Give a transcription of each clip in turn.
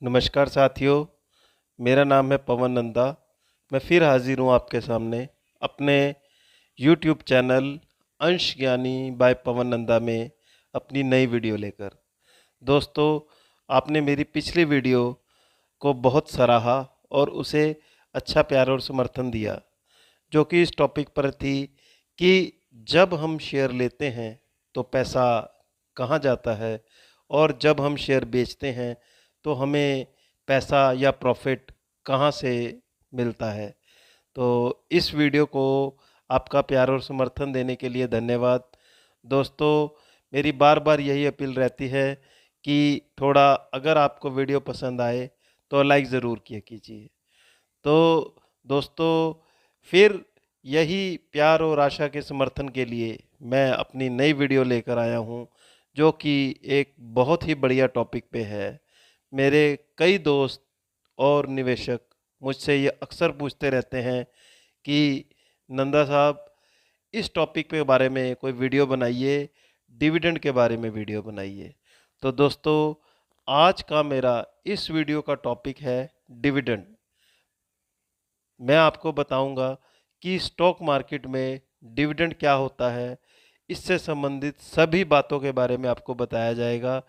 नमस्कार साथियों, मेरा नाम है पवन नंदा। मैं फिर हाजिर हूँ आपके सामने अपने YouTube चैनल अंश ज्ञानी बाय पवन नंदा में अपनी नई वीडियो लेकर। दोस्तों, आपने मेरी पिछली वीडियो को बहुत सराहा और उसे अच्छा प्यार और समर्थन दिया, जो कि इस टॉपिक पर थी कि जब हम शेयर लेते हैं तो पैसा कहाँ जाता है और जब हम शेयर बेचते हैं तो हमें पैसा या प्रॉफिट कहाँ से मिलता है। तो इस वीडियो को आपका प्यार और समर्थन देने के लिए धन्यवाद। दोस्तों, मेरी बार बार यही अपील रहती है कि थोड़ा अगर आपको वीडियो पसंद आए तो लाइक ज़रूर किया कीजिए। तो दोस्तों, फिर यही प्यार और आशा के समर्थन के लिए मैं अपनी नई वीडियो लेकर आया हूँ, जो कि एक बहुत ही बढ़िया टॉपिक पे है। मेरे कई दोस्त और निवेशक मुझसे ये अक्सर पूछते रहते हैं कि नंदा साहब, इस टॉपिक के बारे में कोई वीडियो बनाइए, डिविडेंड के बारे में वीडियो बनाइए। तो दोस्तों, आज का मेरा इस वीडियो का टॉपिक है डिविडेंड। मैं आपको बताऊंगा कि स्टॉक मार्केट में डिविडेंड क्या होता है, इससे संबंधित सभी बातों के बारे में आपको बताया जाएगा।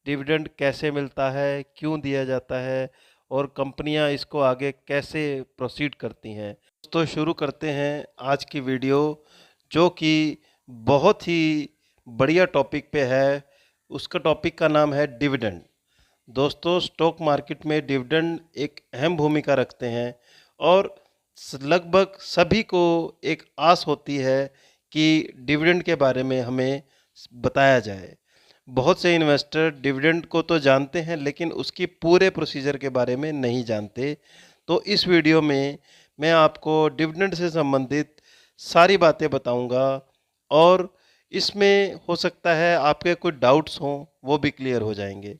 डिविडेंड कैसे मिलता है, क्यों दिया जाता है और कंपनियां इसको आगे कैसे प्रोसीड करती हैं। तो शुरू करते हैं आज की वीडियो, जो कि बहुत ही बढ़िया टॉपिक पे है। उसका टॉपिक का नाम है डिविडेंड। दोस्तों, स्टॉक मार्केट में डिविडेंड एक अहम भूमिका रखते हैं और लगभग सभी को एक आस होती है कि डिविडेंड के बारे में हमें बताया जाए। बहुत से इन्वेस्टर डिविडेंड को तो जानते हैं लेकिन उसकी पूरे प्रोसीजर के बारे में नहीं जानते। तो इस वीडियो में मैं आपको डिविडेंड से संबंधित सारी बातें बताऊंगा और इसमें हो सकता है आपके कुछ डाउट्स हों, वो भी क्लियर हो जाएंगे।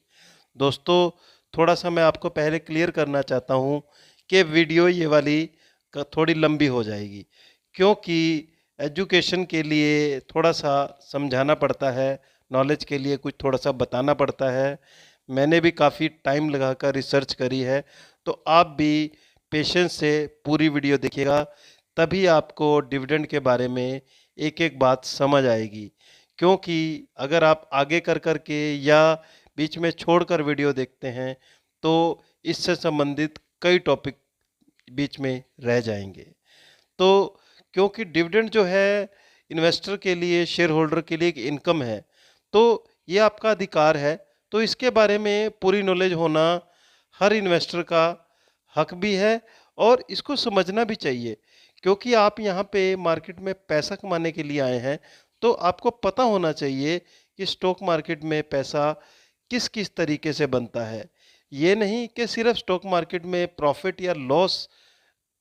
दोस्तों, थोड़ा सा मैं आपको पहले क्लियर करना चाहता हूँ कि वीडियो ये वाली थोड़ी लंबी हो जाएगी, क्योंकि एजुकेशन के लिए थोड़ा सा समझाना पड़ता है, नॉलेज के लिए कुछ थोड़ा सा बताना पड़ता है। मैंने भी काफ़ी टाइम लगाकर रिसर्च करी है, तो आप भी पेशेंस से पूरी वीडियो देखिएगा, तभी आपको डिविडेंड के बारे में एक एक बात समझ आएगी। क्योंकि अगर आप आगे कर कर के या बीच में छोड़कर वीडियो देखते हैं तो इससे संबंधित कई टॉपिक बीच में रह जाएंगे। तो क्योंकि डिविडेंड जो है इन्वेस्टर के लिए, शेयर होल्डर के लिए एक इनकम है, तो ये आपका अधिकार है। तो इसके बारे में पूरी नॉलेज होना हर इन्वेस्टर का हक भी है और इसको समझना भी चाहिए। क्योंकि आप यहाँ पे मार्केट में पैसा कमाने के लिए आए हैं, तो आपको पता होना चाहिए कि स्टॉक मार्केट में पैसा किस किस तरीके से बनता है। ये नहीं कि सिर्फ स्टॉक मार्केट में प्रॉफिट या लॉस,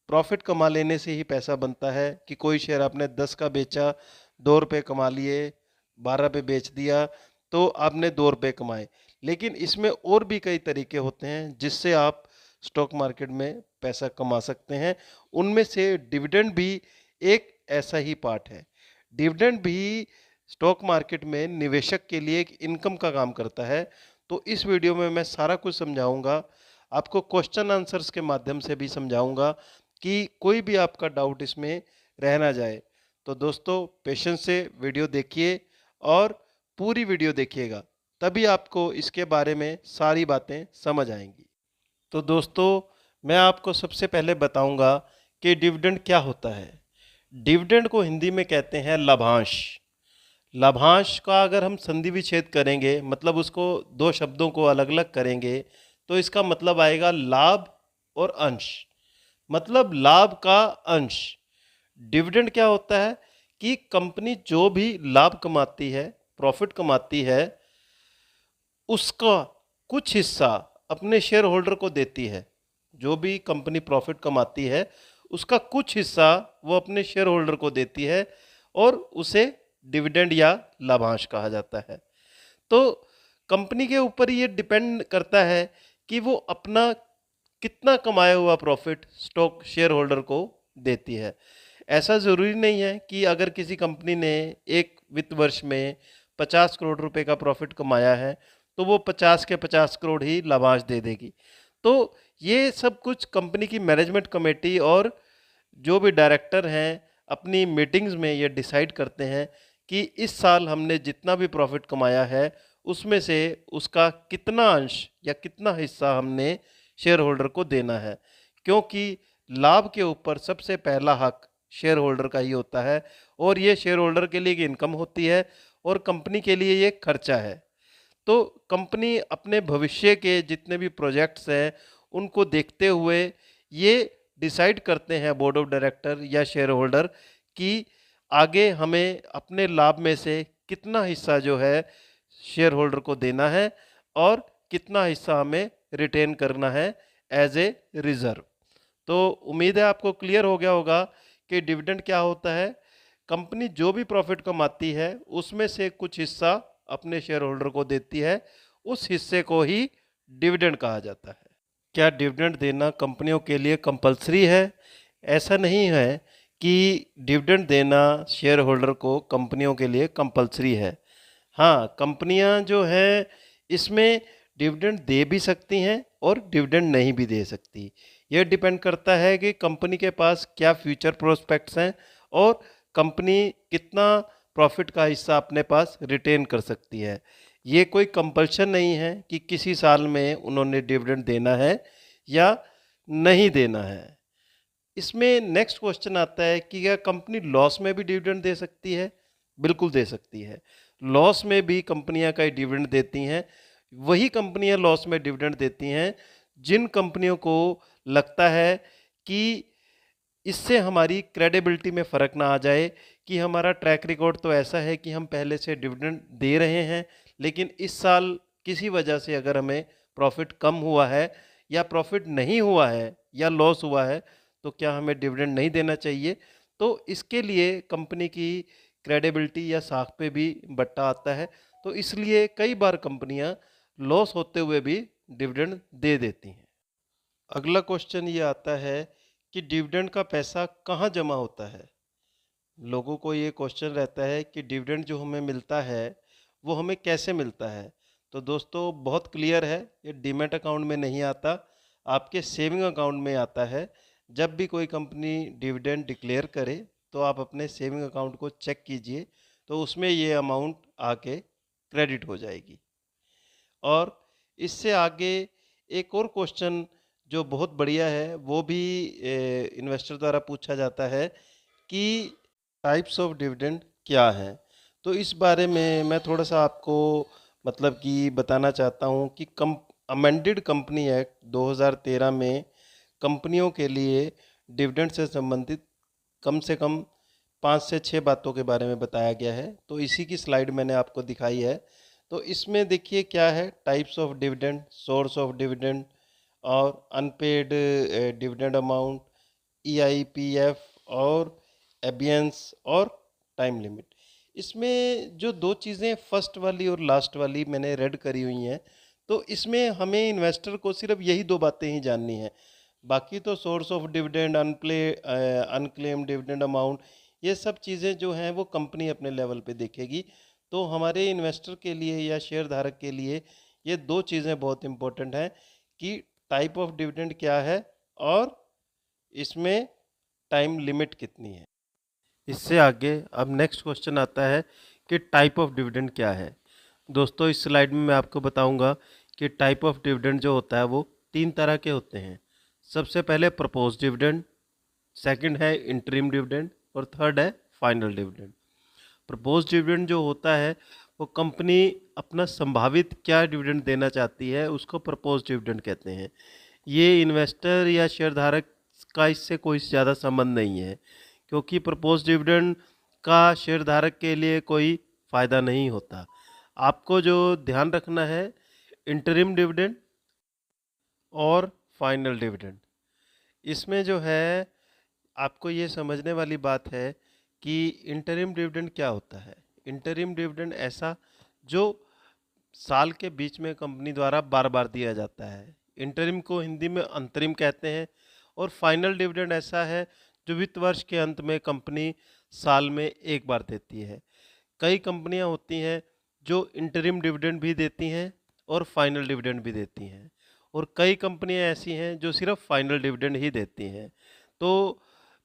प्रॉफिट कमा लेने से ही पैसा बनता है कि कोई शेयर आपने 10 का बेचा, 2 रुपये कमा लिए, 12 पे बेच दिया तो आपने 2 रुपये कमाए। लेकिन इसमें और भी कई तरीके होते हैं जिससे आप स्टॉक मार्केट में पैसा कमा सकते हैं। उनमें से डिविडेंड भी एक ऐसा ही पार्ट है। डिविडेंड भी स्टॉक मार्केट में निवेशक के लिए एक इनकम का काम करता है। तो इस वीडियो में मैं सारा कुछ समझाऊंगा, आपको क्वेश्चन आंसर्स के माध्यम से भी समझाऊंगा कि कोई भी आपका डाउट इसमें रह ना जाए। तो दोस्तों, पेशेंस से वीडियो देखिए और पूरी वीडियो देखिएगा, तभी आपको इसके बारे में सारी बातें समझ आएंगी। तो दोस्तों, मैं आपको सबसे पहले बताऊंगा कि डिविडेंड क्या होता है। डिविडेंड को हिंदी में कहते हैं लाभांश। लाभांश का अगर हम संधि विच्छेद करेंगे, मतलब उसको दो शब्दों को अलग अलग करेंगे, तो इसका मतलब आएगा लाभ और अंश। मतलब लाभ का अंश। डिविडेंड क्या होता है कि कंपनी जो भी लाभ कमाती है, प्रॉफिट कमाती है, उसका कुछ हिस्सा अपने शेयर होल्डर को देती है। जो भी कंपनी प्रॉफिट कमाती है उसका कुछ हिस्सा वो अपने शेयर होल्डर को देती है और उसे डिविडेंड या लाभांश कहा जाता है। तो कंपनी के ऊपर ये डिपेंड करता है कि वो अपना कितना कमाया हुआ प्रॉफिट स्टॉक शेयर होल्डर को देती है। ऐसा ज़रूरी नहीं है कि अगर किसी कंपनी ने एक वित्त वर्ष में 50 करोड़ रुपए का प्रॉफिट कमाया है तो वो 50 के 50 करोड़ ही लाभांश दे देगी। तो ये सब कुछ कंपनी की मैनेजमेंट कमेटी और जो भी डायरेक्टर हैं अपनी मीटिंग्स में ये डिसाइड करते हैं कि इस साल हमने जितना भी प्रॉफिट कमाया है उसमें से उसका कितना अंश या कितना हिस्सा हमने शेयर होल्डर को देना है, क्योंकि लाभ के ऊपर सबसे पहला हक शेयर होल्डर का ही होता है और ये शेयर होल्डर के लिए एक इनकम होती है और कंपनी के लिए ये खर्चा है। तो कंपनी अपने भविष्य के जितने भी प्रोजेक्ट्स हैं उनको देखते हुए ये डिसाइड करते हैं बोर्ड ऑफ डायरेक्टर या शेयर होल्डर कि आगे हमें अपने लाभ में से कितना हिस्सा जो है शेयर होल्डर को देना है और कितना हिस्सा हमें रिटेन करना है एज ए रिजर्व। तो उम्मीद है आपको क्लियर हो गया होगा कि डिविडेंड क्या होता है। कंपनी जो भी प्रॉफिट कमाती है उसमें से कुछ हिस्सा अपने शेयर होल्डर को देती है, उस हिस्से को ही डिविडेंड कहा जाता है। क्या डिविडेंड देना कंपनियों के लिए कंपलसरी है? ऐसा नहीं है कि डिविडेंड देना शेयर होल्डर को कंपनियों के लिए कंपलसरी है। हाँ, कंपनियां जो हैं इसमें डिविडेंड दे भी सकती हैं और डिविडेंड नहीं भी दे सकती। यह डिपेंड करता है कि कंपनी के पास क्या फ्यूचर प्रोस्पेक्ट्स हैं और कंपनी कितना प्रॉफिट का हिस्सा अपने पास रिटेन कर सकती है। ये कोई कंपल्शन नहीं है कि किसी साल में उन्होंने डिविडेंड देना है या नहीं देना है। इसमें नेक्स्ट क्वेश्चन आता है कि क्या कंपनी लॉस में भी डिविडेंड दे सकती है? बिल्कुल दे सकती है। लॉस में भी कंपनियां कई डिविडेंड देती हैं। वही कंपनियां लॉस में डिविडेंड देती हैं जिन कंपनियों को लगता है कि इससे हमारी क्रेडिबिलिटी में फ़र्क ना आ जाए, कि हमारा ट्रैक रिकॉर्ड तो ऐसा है कि हम पहले से डिविडेंड दे रहे हैं, लेकिन इस साल किसी वजह से अगर हमें प्रॉफिट कम हुआ है या प्रॉफिट नहीं हुआ है या लॉस हुआ है तो क्या हमें डिविडेंड नहीं देना चाहिए। तो इसके लिए कंपनी की क्रेडिबिलिटी या साख पे भी बट्टा आता है। तो इसलिए कई बार कंपनियां लॉस होते हुए भी डिविडेंड दे देती हैं। अगला क्वेश्चन ये आता है कि डिविडेंड का पैसा कहाँ जमा होता है। लोगों को ये क्वेश्चन रहता है कि डिविडेंड जो हमें मिलता है वो हमें कैसे मिलता है। तो दोस्तों बहुत क्लियर है, ये डीमैट अकाउंट में नहीं आता, आपके सेविंग अकाउंट में आता है। जब भी कोई कंपनी डिविडेंड डिक्लेयर करे तो आप अपने सेविंग अकाउंट को चेक कीजिए, तो उसमें ये अमाउंट आके क्रेडिट हो जाएगी। और इससे आगे एक और क्वेश्चन जो बहुत बढ़िया है वो भी इन्वेस्टर द्वारा पूछा जाता है कि टाइप्स ऑफ डिविडेंड क्या हैं। तो इस बारे में मैं थोड़ा सा आपको मतलब कि बताना चाहता हूँ कि अमेंडेड कंपनी एक्ट 2013 में कंपनियों के लिए डिविडेंड से संबंधित कम से कम 5 से 6 बातों के बारे में बताया गया है। तो इसी की स्लाइड मैंने आपको दिखाई है। तो इसमें देखिए क्या है, types of dividend, source of dividend और अनपेड डिविडेंड अमाउंट, EIPF और एबियंस और टाइम लिमिट। इसमें जो दो चीज़ें फर्स्ट वाली और लास्ट वाली मैंने रेड करी हुई हैं, तो इसमें हमें इन्वेस्टर को सिर्फ यही दो बातें ही जाननी है। बाकी तो source of dividend, unclaim dividend amount, ये सब चीज़ें जो हैं वो कंपनी अपने लेवल पे देखेगी। तो हमारे इन्वेस्टर के लिए या शेयर धारक के लिए ये दो चीज़ें बहुत इंपॉर्टेंट हैं कि टाइप ऑफ डिविडेंड क्या है और इसमें टाइम लिमिट कितनी है। इससे आगे अब नेक्स्ट क्वेश्चन आता है कि टाइप ऑफ डिविडेंड क्या है। दोस्तों इस स्लाइड में मैं आपको बताऊंगा कि टाइप ऑफ डिविडेंड जो होता है वो 3 तरह के होते हैं। सबसे पहले प्रपोज डिविडेंड, सेकंड है इंटरिम डिविडेंड और थर्ड है फाइनल डिविडेंड। प्रपोज डिविडेंड जो होता है वो कंपनी अपना संभावित क्या डिविडेंड देना चाहती है उसको प्रपोज डिविडेंड कहते हैं। ये इन्वेस्टर या शेयरधारक का इससे कोई ज़्यादा संबंध नहीं है, क्योंकि प्रपोज डिविडेंड का शेयरधारक के लिए कोई फ़ायदा नहीं होता। आपको जो ध्यान रखना है, इंटरिम डिविडेंड और फाइनल डिविडेंड, इसमें जो है आपको ये समझने वाली बात है कि इंटरिम डिविडेंड क्या होता है। इंटरिम डिविडेंड ऐसा जो साल के बीच में कंपनी द्वारा बार बार दिया जाता है। इंटरिम को हिंदी में अंतरिम कहते हैं और फाइनल डिविडेंड ऐसा है जो वित्त वर्ष के अंत में कंपनी साल में एक बार देती है। कई कंपनियां होती हैं जो इंटरिम डिविडेंड भी देती हैं और फाइनल डिविडेंड भी देती हैं, और कई कंपनियां ऐसी हैं जो सिर्फ फाइनल डिविडेंड ही देती हैं। तो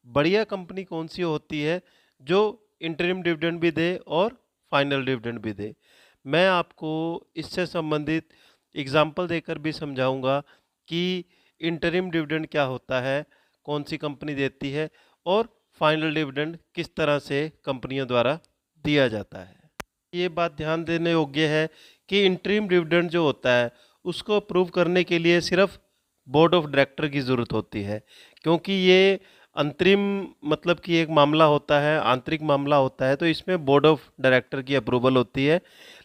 बढ़िया कंपनी कौन सी होती है जो इंटरिम डिविडेंड भी दे और फाइनल डिविडेंड भी दे? मैं आपको इससे संबंधित एग्जाम्पल देकर भी समझाऊंगा कि इंटरिम डिविडेंड क्या होता है, कौन सी कंपनी देती है और फाइनल डिविडेंड किस तरह से कंपनियों द्वारा दिया जाता है। ये बात ध्यान देने योग्य है कि इंटरिम डिविडेंड जो होता है उसको अप्रूव करने के लिए सिर्फ बोर्ड ऑफ डायरेक्टर की ज़रूरत होती है, क्योंकि ये अंतरिम मतलब कि एक मामला होता है, आंतरिक मामला होता है, तो इसमें बोर्ड ऑफ डायरेक्टर की अप्रूवल होती है।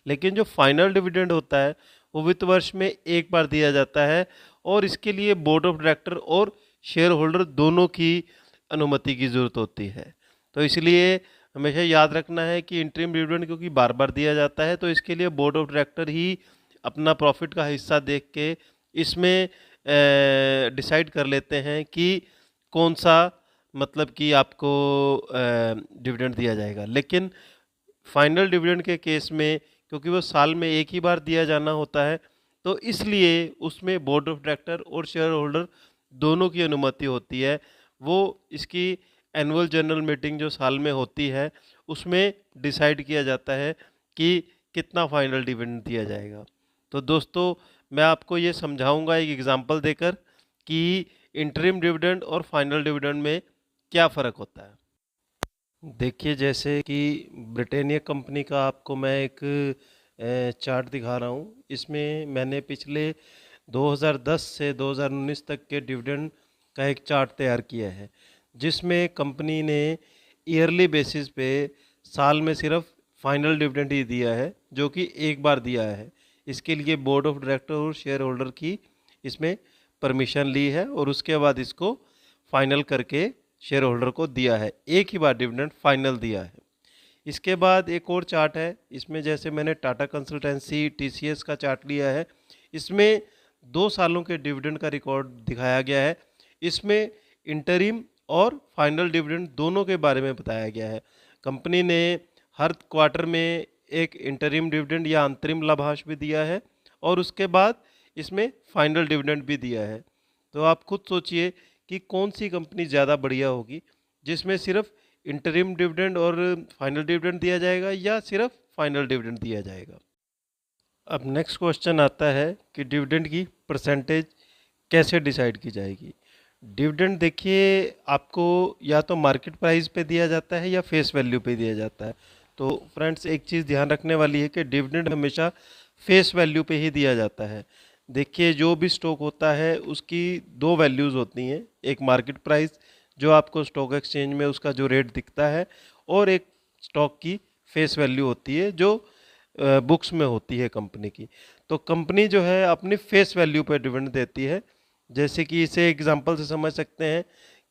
लेकिन जो फाइनल डिविडेंड होता है वो वित्त वर्ष में एक बार दिया जाता है और इसके लिए बोर्ड ऑफ डायरेक्टर और शेयर होल्डर दोनों की अनुमति की ज़रूरत होती है। तो इसलिए हमेशा याद रखना है कि इंटरिम डिविडेंड क्योंकि बार बार दिया जाता है तो इसके लिए बोर्ड ऑफ डायरेक्टर ही अपना प्रॉफिट का हिस्सा देख के इसमें डिसाइड कर लेते हैं कि कौन सा मतलब कि आपको डिविडेंड दिया जाएगा। लेकिन फाइनल डिविडेंड के केस में क्योंकि वो साल में एक ही बार दिया जाना होता है तो इसलिए उसमें बोर्ड ऑफ डायरेक्टर और शेयर होल्डर दोनों की अनुमति होती है। वो इसकी एनुअल जनरल मीटिंग जो साल में होती है उसमें डिसाइड किया जाता है कि कितना फाइनल डिविडेंड दिया जाएगा। तो दोस्तों मैं आपको ये समझाऊंगा एक एग्जांपल देकर कि इंटरिम डिविडेंड और फाइनल डिविडेंड में क्या फ़र्क होता है। देखिए जैसे कि ब्रिटानिया कंपनी का आपको मैं एक चार्ट दिखा रहा हूँ। इसमें मैंने पिछले 2010 से 2019 तक के डिविडेंड का एक चार्ट तैयार किया है, जिसमें कंपनी ने ईयरली बेसिस पे साल में सिर्फ फाइनल डिविडेंड ही दिया है, जो कि एक बार दिया है। इसके लिए बोर्ड ऑफ डायरेक्टर और शेयर होल्डर की इसमें परमिशन ली है और उसके बाद इसको फाइनल करके शेयर होल्डर को दिया है। एक ही बार डिविडेंड फाइनल दिया है। इसके बाद एक और चार्ट है, इसमें जैसे मैंने टाटा कंसल्टेंसी टीसीएस का चार्ट लिया है, इसमें 2 सालों के डिविडेंड का रिकॉर्ड दिखाया गया है। इसमें इंटरिम और फाइनल डिविडेंड दोनों के बारे में बताया गया है। कंपनी ने हर क्वार्टर में एक इंटरिम डिविडेंड या अंतरिम लाभांश भी दिया है और उसके बाद इसमें फाइनल डिविडेंड भी दिया है। तो आप खुद सोचिए कि कौन सी कंपनी ज़्यादा बढ़िया होगी, जिसमें सिर्फ इंटरिम डिविडेंड और फाइनल डिविडेंड दिया जाएगा या सिर्फ फाइनल डिविडेंड दिया जाएगा। अब नेक्स्ट क्वेश्चन आता है कि डिविडेंड की परसेंटेज कैसे डिसाइड की जाएगी। डिविडेंड देखिए आपको या तो मार्केट प्राइस पे दिया जाता है या फेस वैल्यू पे दिया जाता है। तो फ्रेंड्स एक चीज़ ध्यान रखने वाली है कि डिविडेंड हमेशा फेस वैल्यू पे ही दिया जाता है। देखिए जो भी स्टॉक होता है उसकी 2 वैल्यूज़ होती हैं, एक मार्केट प्राइस जो आपको स्टॉक एक्सचेंज में उसका जो रेट दिखता है और एक स्टॉक की फेस वैल्यू होती है जो बुक्स में होती है कंपनी की। तो कंपनी जो है अपनी फेस वैल्यू पर डिविडेंड देती है। जैसे कि इसे एग्जांपल से समझ सकते हैं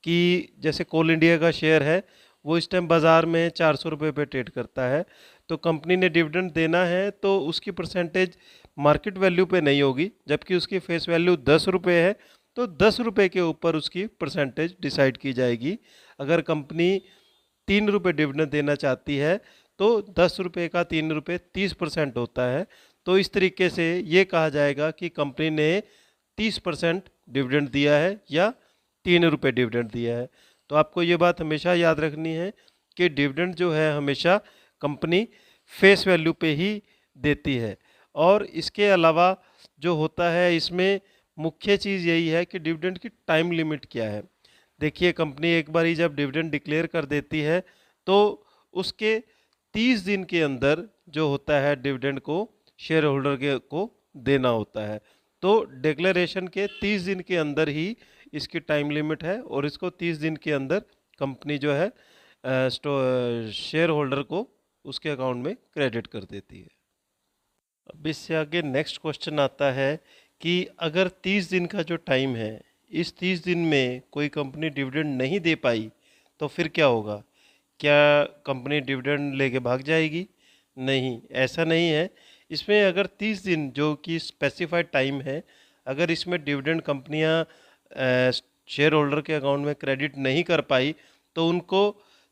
कि जैसे कोल इंडिया का शेयर है वो इस टाइम बाज़ार में 400 रुपये पे ट्रेड करता है, तो कंपनी ने डिविडेंड देना है तो उसकी परसेंटेज मार्केट वैल्यू पे नहीं होगी, जबकि उसकी फेस वैल्यू 10 रुपये है तो 10 रुपये के ऊपर उसकी परसेंटेज डिसाइड की जाएगी। अगर कंपनी 3 रुपये डिविडेंड देना चाहती है तो 10 रुपये का 3 रुपये 30% होता है। तो इस तरीके से ये कहा जाएगा कि कंपनी ने 30% डिविडेंड दिया है या 3 रुपये डिविडेंड दिया है। तो आपको ये बात हमेशा याद रखनी है कि डिविडेंड जो है हमेशा कंपनी फेस वैल्यू पे ही देती है। और इसके अलावा जो होता है इसमें मुख्य चीज़ यही है कि डिविडेंड की टाइम लिमिट क्या है। देखिए कंपनी एक बार ही जब डिविडेंड डिक्लेयर कर देती है तो उसके 30 दिन के अंदर जो होता है डिविडेंड को शेयर होल्डर के को देना होता है। तो डिक्लेरेशन के 30 दिन के अंदर ही इसकी टाइम लिमिट है और इसको 30 दिन के अंदर कंपनी जो है शेयर होल्डर को उसके अकाउंट में क्रेडिट कर देती है। अब इससे आगे नेक्स्ट क्वेश्चन आता है कि अगर 30 दिन का जो टाइम है, इस 30 दिन में कोई कंपनी डिविडेंड नहीं दे पाई तो फिर क्या होगा? क्या कंपनी डिविडेंड लेके भाग जाएगी? नहीं, ऐसा नहीं है। इसमें अगर 30 दिन जो कि स्पेसिफाइड टाइम है, अगर इसमें डिविडेंड कंपनियां शेयर होल्डर के अकाउंट में क्रेडिट नहीं कर पाई तो उनको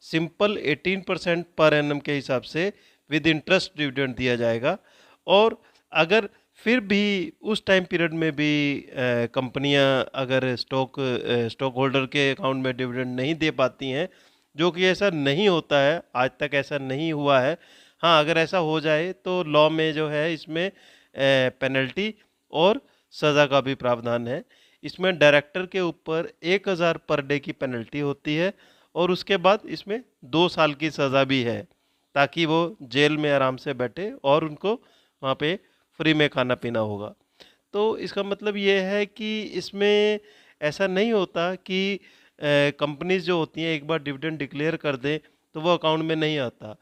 सिंपल 18% पर एनम के हिसाब से विद इंटरेस्ट डिविडेंड दिया जाएगा। और अगर फिर भी उस टाइम पीरियड में भी कंपनियां अगर स्टॉक होल्डर के अकाउंट में डिविडेंड नहीं दे पाती हैं, जो कि ऐसा नहीं होता है, आज तक ऐसा नहीं हुआ है। हाँ, अगर ऐसा हो जाए तो लॉ में जो है इसमें पेनल्टी और सज़ा का भी प्रावधान है। इसमें डायरेक्टर के ऊपर 1,000 पर डे की पेनल्टी होती है और उसके बाद इसमें 2 साल की सज़ा भी है, ताकि वो जेल में आराम से बैठे और उनको वहाँ पे फ्री में खाना पीना होगा। तो इसका मतलब ये है कि इसमें ऐसा नहीं होता कि कंपनीज जो होती हैं एक बार डिविडेंड डिक्लेयर कर दें तो वो अकाउंट में नहीं आता।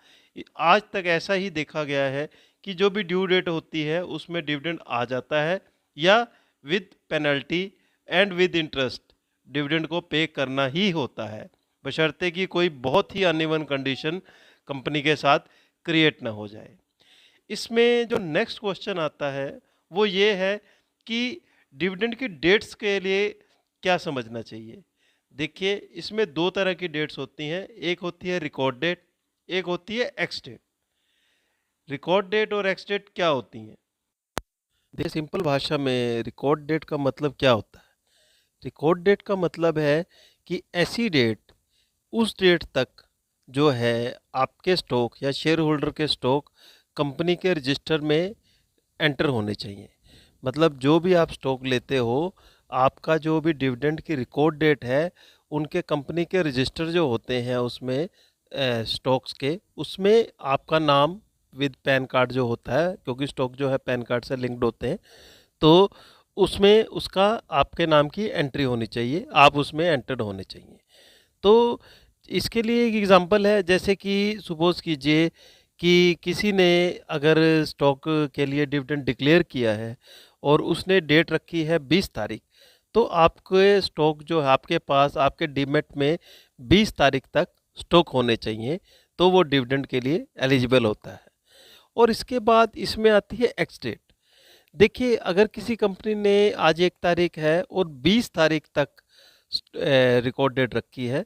आज तक ऐसा ही देखा गया है कि जो भी ड्यू डेट होती है उसमें डिविडेंड आ जाता है, या with penalty and with interest dividend को पे करना ही होता है, बशर्ते कि कोई बहुत ही अनइवन कंडीशन कंपनी के साथ क्रिएट ना हो जाए। इसमें जो नेक्स्ट क्वेश्चन आता है वो ये है कि डिविडेंड की डेट्स के लिए क्या समझना चाहिए। देखिए, इसमें दो तरह की डेट्स होती हैं, एक होती है रिकॉर्ड डेट, एक होती है एक्स डेट। रिकॉर्ड डेट और एक्स डेट क्या होती हैं? देखिए, सिंपल भाषा में रिकॉर्ड डेट का मतलब क्या होता है। रिकॉर्ड डेट का मतलब है कि ऐसी डेट, उस डेट तक जो है आपके स्टॉक या शेयर होल्डर के स्टॉक कंपनी के रजिस्टर में एंटर होने चाहिए। मतलब जो भी आप स्टॉक लेते हो, आपका जो भी डिविडेंड की रिकॉर्ड डेट है, उनके कंपनी के रजिस्टर जो होते हैं उसमें स्टॉक्स के, उसमें आपका नाम विद पैन कार्ड जो होता है, क्योंकि स्टॉक जो है पैन कार्ड से लिंक्ड होते हैं, तो उसमें उसका आपके नाम की एंट्री होनी चाहिए, आप उसमें एंटर्ड होने चाहिए। तो इसके लिए एक एग्जांपल है, जैसे कि सपोज कीजिए कि किसी ने अगर स्टॉक के लिए डिविडेंड डिक्लेयर किया है और उसने डेट रखी है 20 तारीख, तो आपके स्टॉक जो है आपके पास आपके डीमेट में 20 तारीख तक स्टॉक होने चाहिए, तो वो डिविडेंड के लिए एलिजिबल होता है। और इसके बाद इसमें आती है एक्स डेट। देखिए, अगर किसी कंपनी ने आज 1 तारीख है और 20 तारीख तक रिकॉर्ड डेट रखी है,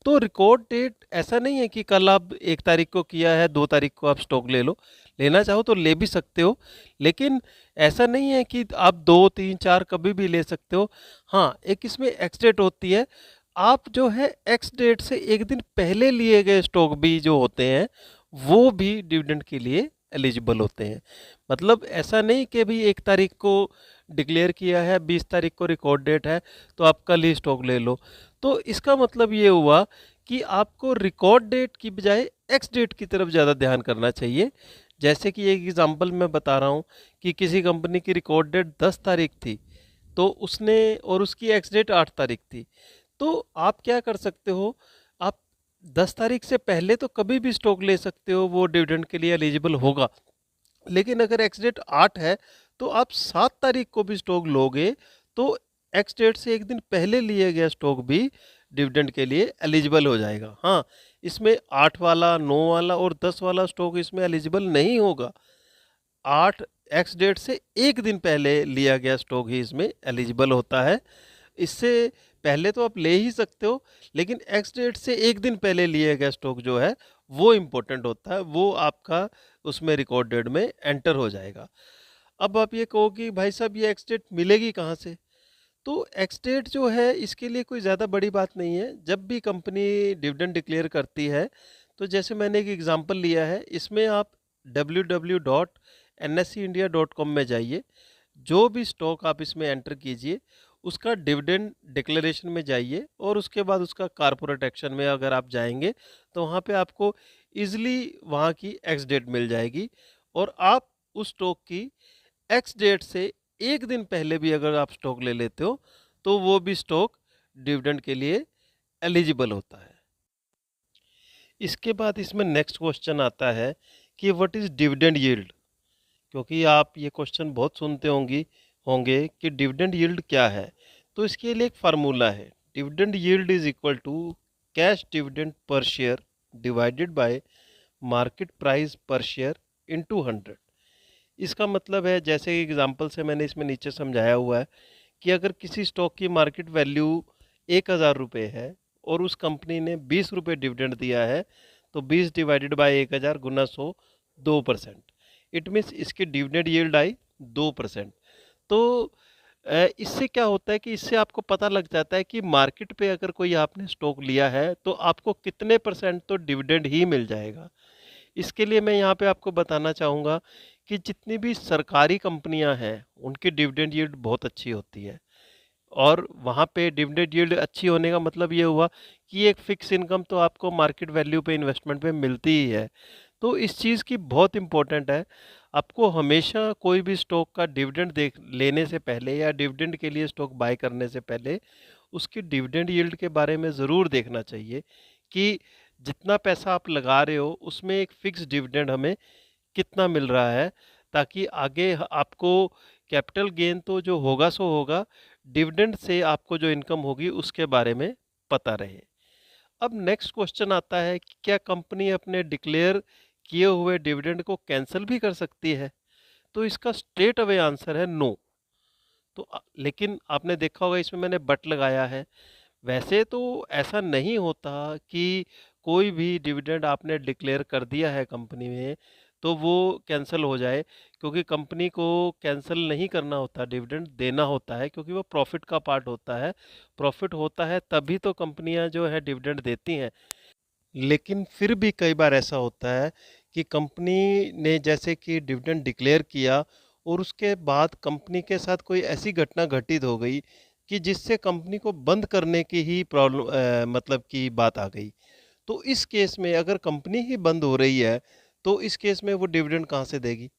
तो रिकॉर्ड डेट ऐसा नहीं है कि कल आप 1 तारीख को किया है, 2 तारीख को आप स्टॉक ले लो। लेना चाहो तो ले भी सकते हो, लेकिन ऐसा नहीं है कि आप 2, 3, 4 कभी भी ले सकते हो। हाँ, एक इसमें एक्स डेट होती है। आप जो है एक्स डेट से एक दिन पहले लिए गए स्टॉक भी जो होते हैं, वो भी डिविडेंड के लिए एलिजिबल होते हैं। मतलब ऐसा नहीं कि भाई 1 तारीख को डिक्लेयर किया है, 20 तारीख को रिकॉर्ड डेट है, तो आप कल ही स्टॉक ले लो। तो इसका मतलब ये हुआ कि आपको रिकॉर्ड डेट की बजाय एक्स डेट की तरफ ज़्यादा ध्यान करना चाहिए। जैसे कि एक एग्जांपल मैं बता रहा हूँ कि किसी कंपनी की रिकॉर्ड डेट 10 तारीख थी, तो उसने और उसकी एक्स डेट 8 तारीख थी, तो आप क्या कर सकते हो, आप 10 तारीख से पहले तो कभी भी स्टॉक ले सकते हो, वो डिविडेंड के लिए एलिजिबल होगा। लेकिन अगर एक्स डेट 8 है, तो आप 7 तारीख को भी स्टॉक लोगे, तो एक्स डेट से एक दिन पहले लिए गया स्टॉक भी डिविडेंड के लिए एलिजिबल हो जाएगा। हाँ, इसमें 8 वाला, 9 वाला और 10 वाला स्टॉक इसमें एलिजिबल नहीं होगा। 8 एक्स डेट से एक दिन पहले लिया गया स्टॉक ही इसमें एलिजिबल होता है। इससे पहले तो आप ले ही सकते हो, लेकिन एक्स डेट से एक दिन पहले लिए गया स्टॉक जो है वो इम्पोर्टेंट होता है, वो आपका उसमें रिकॉर्ड डेट में एंटर हो जाएगा। अब आप ये कहो कि भाई साहब ये एक्स डेट मिलेगी कहाँ से, तो एक्स डेट जो है इसके लिए कोई ज़्यादा बड़ी बात नहीं है। जब भी कंपनी डिविडेंड डिक्लेयर करती है, तो जैसे मैंने एक एग्जांपल लिया है, इसमें आप www.nseindia.com में जाइए, जो भी स्टॉक आप इसमें एंटर कीजिए उसका डिविडेंड डिक्लेरेशन में जाइए, और उसके बाद उसका कारपोरेट एक्शन में अगर आप जाएंगे तो वहाँ पे आपको इजीली वहाँ की एक्स डेट मिल जाएगी, और आप उस स्टॉक की एक्स डेट से एक दिन पहले भी अगर आप स्टॉक ले लेते हो, तो वो भी स्टॉक डिविडेंड के लिए एलिजिबल होता है। इसके बाद इसमें नेक्स्ट क्वेश्चन आता है कि व्हाट इज़ डिविडेंड यील्ड। क्योंकि आप ये क्वेश्चन बहुत सुनते होंगे होंगे कि डिविडेंड यील्ड क्या है। तो इसके लिए एक फार्मूला है, dividend yield is equal to cash dividend per share divided by market price per share into 100। इसका मतलब है, जैसे एग्जांपल से मैंने इसमें नीचे समझाया हुआ है, कि अगर किसी स्टॉक की मार्केट वैल्यू 1,000 रुपये है और उस कंपनी ने 20 रुपये डिविडेंड दिया है, तो 20 divided by 1,000 Guna 100, 2%। It means इसकी डिविडेंड यील्ड आई 2%। तो इससे क्या होता है कि इससे आपको पता लग जाता है कि मार्केट पे अगर कोई आपने स्टॉक लिया है तो आपको कितने परसेंट तो डिविडेंड ही मिल जाएगा। इसके लिए मैं यहाँ पे आपको बताना चाहूँगा कि जितनी भी सरकारी कंपनियाँ हैं उनकी डिविडेंड यील्ड बहुत अच्छी होती है। और वहाँ पे डिविडेंड यील्ड अच्छी होने का मतलब ये हुआ कि एक फिक्स इनकम तो आपको मार्केट वैल्यू पे इन्वेस्टमेंट पे मिलती ही है। तो इस चीज़ की बहुत इम्पोर्टेंट है। आपको हमेशा कोई भी स्टॉक का डिविडेंड देख लेने से पहले या डिविडेंड के लिए स्टॉक बाय करने से पहले उसकी डिविडेंड यील्ड के बारे में ज़रूर देखना चाहिए कि जितना पैसा आप लगा रहे हो उसमें एक फिक्स डिविडेंड हमें कितना मिल रहा है, ताकि आगे आपको कैपिटल गेन तो जो होगा सो होगा, डिविडेंड से आपको जो इनकम होगी उसके बारे में पता रहे। अब नेक्स्ट क्वेश्चन आता है कि क्या कंपनी अपने डिक्लेयर किए हुए डिविडेंड को कैंसिल भी कर सकती है? तो इसका स्ट्रेट अवे आंसर है नो। तो लेकिन आपने देखा होगा इसमें मैंने बट लगाया है। वैसे तो ऐसा नहीं होता कि कोई भी डिविडेंड आपने डिक्लेयर कर दिया है कंपनी में तो वो कैंसिल हो जाए, क्योंकि कंपनी को कैंसिल नहीं करना होता, डिविडेंड देना होता है, क्योंकि वो प्रॉफिट का पार्ट होता है। प्रॉफिट होता है तभी तो कंपनियां जो है डिविडेंड देती हैं। लेकिन फिर भी कई बार ऐसा होता है कि कंपनी ने जैसे कि डिविडेंड डिक्लेयर किया और उसके बाद कंपनी के साथ कोई ऐसी घटना घटित हो गई कि जिससे कंपनी को बंद करने की ही प्रॉब्लम मतलब की बात आ गई। तो इस केस में अगर कंपनी ही बंद हो रही है तो इस केस में वो डिविडेंड कहाँ से देगी?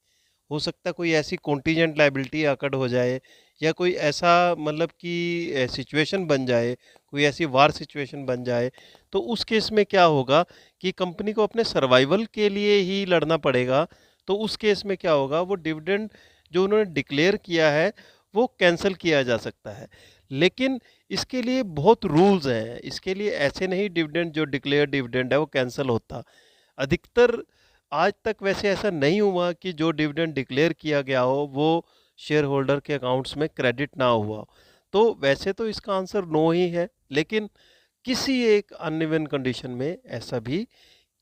हो सकता है कोई ऐसी कॉन्टीजेंट लायबिलिटी अकड़ हो जाए या कोई ऐसा मतलब कि सिचुएशन बन जाए, कोई ऐसी वार सिचुएशन बन जाए, तो उस केस में क्या होगा कि कंपनी को अपने सर्वाइवल के लिए ही लड़ना पड़ेगा। तो उस केस में क्या होगा, वो डिविडेंड जो उन्होंने डिक्लेयर किया है वो कैंसिल किया जा सकता है। लेकिन इसके लिए बहुत रूल्स हैं, इसके लिए ऐसे नहीं डिविडेंड जो डिक्लेयर डिविडेंड है वो कैंसिल होता। अधिकतर आज तक वैसे ऐसा नहीं हुआ कि जो डिविडेंड डिक्लेयर किया गया हो वो शेयर होल्डर के अकाउंट्स में क्रेडिट ना हुआ हो। तो वैसे तो इसका आंसर नो ही है, लेकिन किसी एक अनइवन कंडीशन में ऐसा भी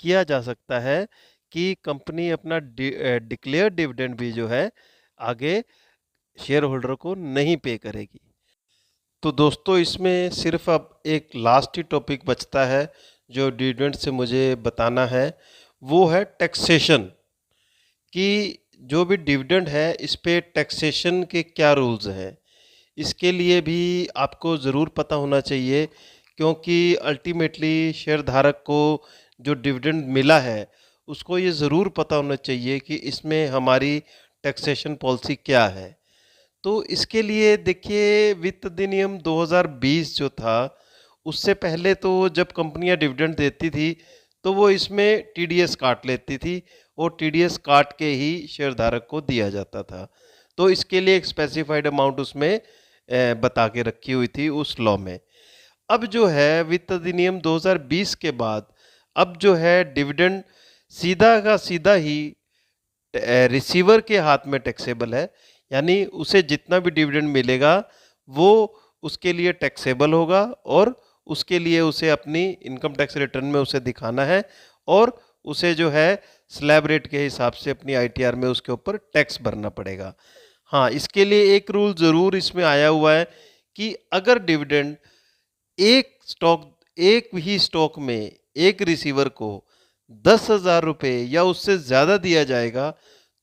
किया जा सकता है कि कंपनी अपना डिक्लेयर डिविडेंड भी जो है आगे शेयर होल्डर को नहीं पे करेगी। तो दोस्तों इसमें सिर्फ अब एक लास्ट ही टॉपिक बचता है जो डिविडेंड से मुझे बताना है, वो है टैक्सेशन। कि जो भी डिविडेंड है इस पे टैक्सेशन के क्या रूल्स हैं, इसके लिए भी आपको ज़रूर पता होना चाहिए, क्योंकि अल्टीमेटली शेयर धारक को जो डिविडेंड मिला है उसको ये ज़रूर पता होना चाहिए कि इसमें हमारी टैक्सेशन पॉलिसी क्या है। तो इसके लिए देखिए वित्त अधिनियम 2020 जो था उससे पहले तो जब कंपनियां डिविडेंड देती थी तो वो इसमें टीडीएस काट लेती थी और टीडीएस काट के ही शेयरधारक को दिया जाता था। तो इसके लिए एक स्पेसिफाइड अमाउंट उसमें बता के रखी हुई थी उस लॉ में। अब जो है वित्त अधिनियम 2020 के बाद अब जो है डिविडेंड सीधा का सीधा ही रिसीवर के हाथ में टैक्सेबल है। यानी उसे जितना भी डिविडेंड मिलेगा वो उसके लिए टैक्सेबल होगा और उसके लिए उसे अपनी इनकम टैक्स रिटर्न में उसे दिखाना है और उसे जो है स्लैब रेट के हिसाब से अपनी आईटीआर में उसके ऊपर टैक्स भरना पड़ेगा। हाँ, इसके लिए एक रूल ज़रूर इसमें आया हुआ है कि अगर डिविडेंड एक ही स्टॉक में एक रिसीवर को 10,000 रुपये या उससे ज़्यादा दिया जाएगा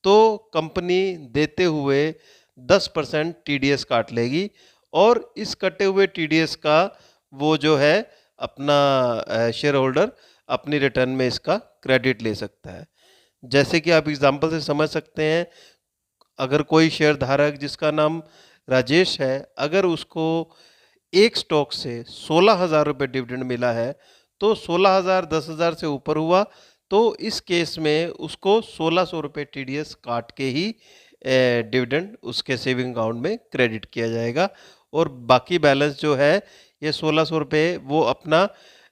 तो कंपनी देते हुए 10% टीडीएस काट लेगी और इस कटे हुए टीडीएस का वो जो है अपना शेयर होल्डर अपनी रिटर्न में इसका क्रेडिट ले सकता है। जैसे कि आप एग्जांपल से समझ सकते हैं, अगर कोई शेयर धारक जिसका नाम राजेश है, अगर उसको एक स्टॉक से 16,000 रुपये डिविडेंड मिला है तो 16,000 10,000 से ऊपर हुआ तो इस केस में उसको 1,600 रुपये टीडीएस काट के ही डिविडेंड उसके सेविंग अकाउंट में क्रेडिट किया जाएगा और बाकी बैलेंस जो है ये 1,600 रुपये वो अपना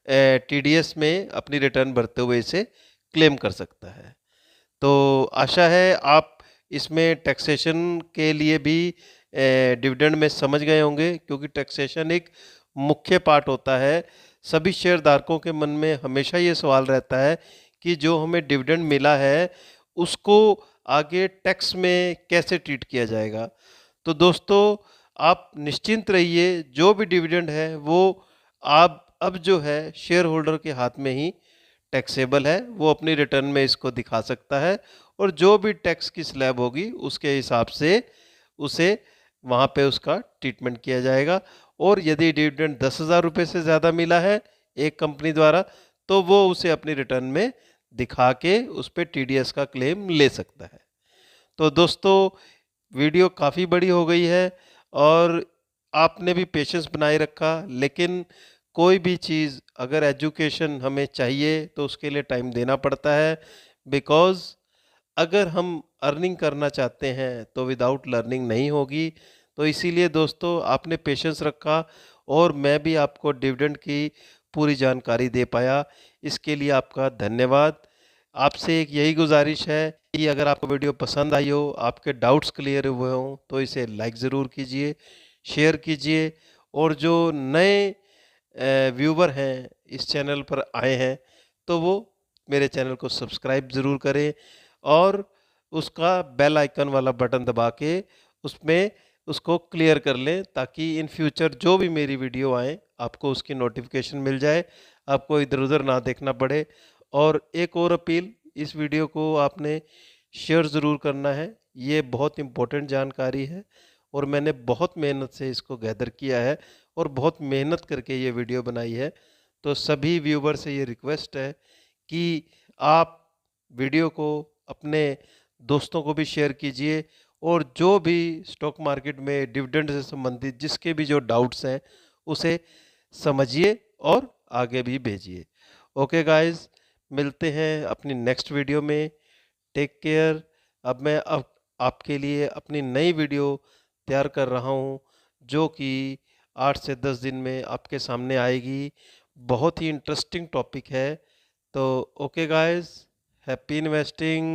टीडीएस में अपनी रिटर्न भरते हुए इसे क्लेम कर सकता है। तो आशा है आप इसमें टैक्सेशन के लिए भी डिविडेंड में समझ गए होंगे, क्योंकि टैक्सेशन एक मुख्य पार्ट होता है। सभी शेयर धारकों के मन में हमेशा ये सवाल रहता है कि जो हमें डिविडेंड मिला है उसको आगे टैक्स में कैसे ट्रीट किया जाएगा। तो दोस्तों आप निश्चिंत रहिए, जो भी डिविडेंड है वो आप अब जो है शेयर होल्डर के हाथ में ही टैक्सेबल है, वो अपनी रिटर्न में इसको दिखा सकता है और जो भी टैक्स की स्लैब होगी उसके हिसाब से उसे वहाँ पे उसका ट्रीटमेंट किया जाएगा। और यदि डिविडेंड 10,000 रुपये से ज़्यादा मिला है एक कंपनी द्वारा तो वो उसे अपनी रिटर्न में दिखा के उस पर टीडीएस का क्लेम ले सकता है। तो दोस्तों वीडियो काफ़ी बड़ी हो गई है और आपने भी पेशेंस बनाए रखा, लेकिन कोई भी चीज़ अगर एजुकेशन हमें चाहिए तो उसके लिए टाइम देना पड़ता है। बिकॉज़ अगर हम अर्निंग करना चाहते हैं तो विदाउट लर्निंग नहीं होगी। तो इसीलिए दोस्तों आपने पेशेंस रखा और मैं भी आपको डिविडेंड की पूरी जानकारी दे पाया, इसके लिए आपका धन्यवाद। आपसे एक यही गुजारिश है कि अगर आपको वीडियो पसंद आई हो, आपके डाउट्स क्लियर हुए हों तो इसे लाइक ज़रूर कीजिए, शेयर कीजिए और जो नए व्यूवर हैं इस चैनल पर आए हैं तो वो मेरे चैनल को सब्सक्राइब ज़रूर करें और उसका बेल आइकन वाला बटन दबा के उसमें उसको क्लियर कर लें ताकि इन फ्यूचर जो भी मेरी वीडियो आए आपको उसकी नोटिफिकेशन मिल जाए, आपको इधर उधर ना देखना पड़े। और एक और अपील, इस वीडियो को आपने शेयर ज़रूर करना है, ये बहुत इम्पोर्टेंट जानकारी है और मैंने बहुत मेहनत से इसको गैदर किया है और बहुत मेहनत करके ये वीडियो बनाई है। तो सभी व्यूवर से ये रिक्वेस्ट है कि आप वीडियो को अपने दोस्तों को भी शेयर कीजिए और जो भी स्टॉक मार्केट में डिविडेंड से संबंधित जिसके भी जो डाउट्स हैं उसे समझिए और आगे भी भेजिए। ओके गाइस, मिलते हैं अपनी नेक्स्ट वीडियो में। Take care. अब आपके लिए अपनी नई वीडियो तैयार कर रहा हूँ जो कि 8 से 10 दिन में आपके सामने आएगी। बहुत ही इंटरेस्टिंग टॉपिक है। तो ओके गाइस, हैप्पी इन्वेस्टिंग।